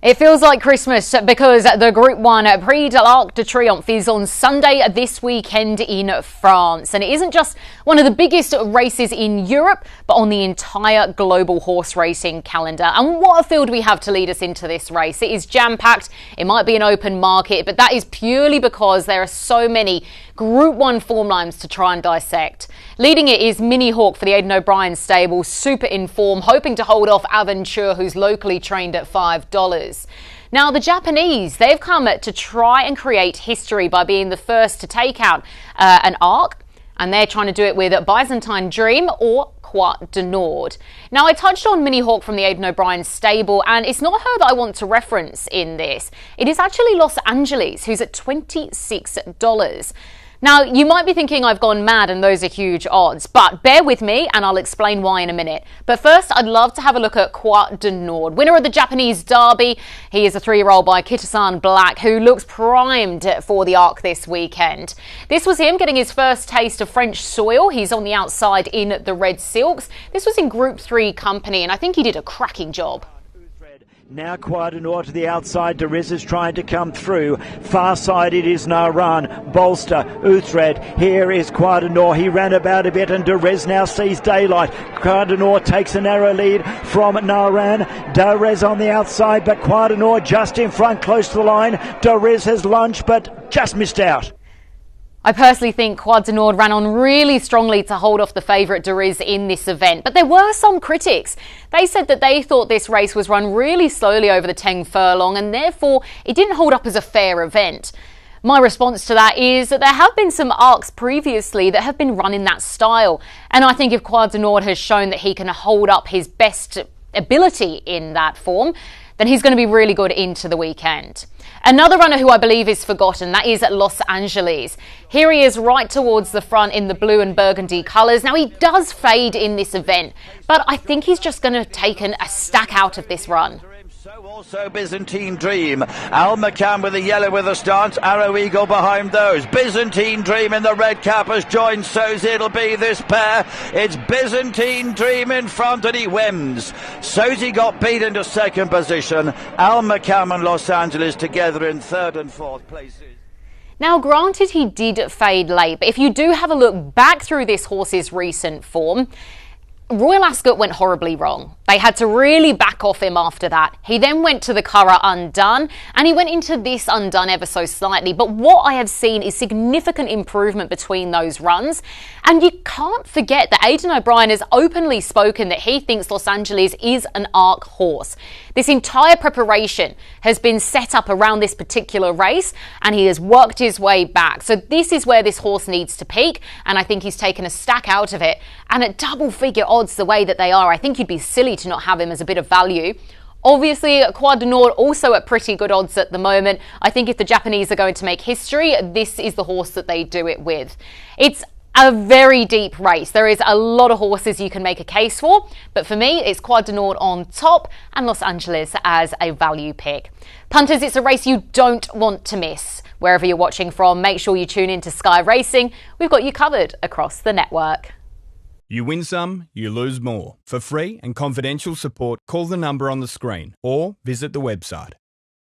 It feels like Christmas because the Group 1 Prix de l'Arc de Triomphe is on Sunday this weekend in France. And it isn't just one of the biggest races in Europe, but on the entire global horse racing calendar. And what a field we have to lead us into this race. It is jam-packed. It might be an open market, but that is purely because there are so many Group 1 form lines to try and dissect. Leading it is Mini Hawk for the Aidan O'Brien stable, super in form, hoping to hold off Aventure, who's locally trained at $5. Now, the Japanese, they've come to try and create history by being the first to take out an ARC, and they're trying to do it with Byzantine Dream or Croix de Nord. Now, I touched on Mini Hawk from the Aidan O'Brien stable, and it's not her that I want to reference in this. It is actually Los Angeles, who's at $26. Now, you might be thinking I've gone mad and those are huge odds, but bear with me and I'll explain why in a minute. But first, I'd love to have a look at Croix de Nord, winner of the Japanese Derby. He is a 3-year-old by Kitasan Black, who looks primed for the ARC this weekend. This was him getting his first taste of French soil. He's on the outside in the Red Silks. This was in Group 3 company, and I think he did a cracking job. Now Croix de Nord to the outside. Deriz is trying to come through. Far side it is Naran, Bolster, Uthred. Here is Croix de Nord. He ran about a bit and Deriz now sees daylight. Croix de Nord takes a narrow lead from Naran. Deriz on the outside, but Croix de Nord just in front, close to the line. Deriz has launched, but just missed out. I personally think Croix de Nord ran on really strongly to hold off the favourite Deriz in this event, but there were some critics. They said that they thought this race was run really slowly over the 10 furlong and therefore it didn't hold up as a fair event. My response to that is that there have been some ARCs previously that have been run in that style, and I think if Croix de Nord has shown that he can hold up his best ability in that form, then he's going to be really good into the weekend. Another runner who I believe is forgotten, that is Los Angeles. Here he is right towards the front in the blue and burgundy colours. Now, he does fade in this event, but I think he's just going to take a stack out of this run. So also Byzantine Dream. Al McCann with the yellow with a stance. Arrow Eagle behind those. Byzantine Dream in the red cap has joined Sozy. It'll be this pair. It's Byzantine Dream in front and he wins. Sozy got beat into second position. Al McCann and Los Angeles together in third and fourth places. Now, granted, he did fade late, but if you do have a look back through this horse's recent form, Royal Ascot went horribly wrong. They had to really back off him after that. He then went to the Curragh Undone and he went into this Undone ever so slightly. But what I have seen is significant improvement between those runs. And you can't forget that Aidan O'Brien has openly spoken that he thinks Los Angeles is an ARC horse. This entire preparation has been set up around this particular race and he has worked his way back. So this is where this horse needs to peak, and I think he's taken a stack out of it. And at double figure odds the way that they are, I think you'd be silly to not have him as a bit of value. Obviously, Croix de Nord also at pretty good odds at the moment. I think if the Japanese are going to make history, this is the horse that they do it with. It's a very deep race. There is a lot of horses you can make a case for, but for me, it's Croix de Nord on top and Los Angeles as a value pick. Punters, it's a race you don't want to miss. Wherever you're watching from, make sure you tune in to Sky Racing. We've got you covered across the network. You win some, you lose more. For free and confidential support, call the number on the screen or visit the website.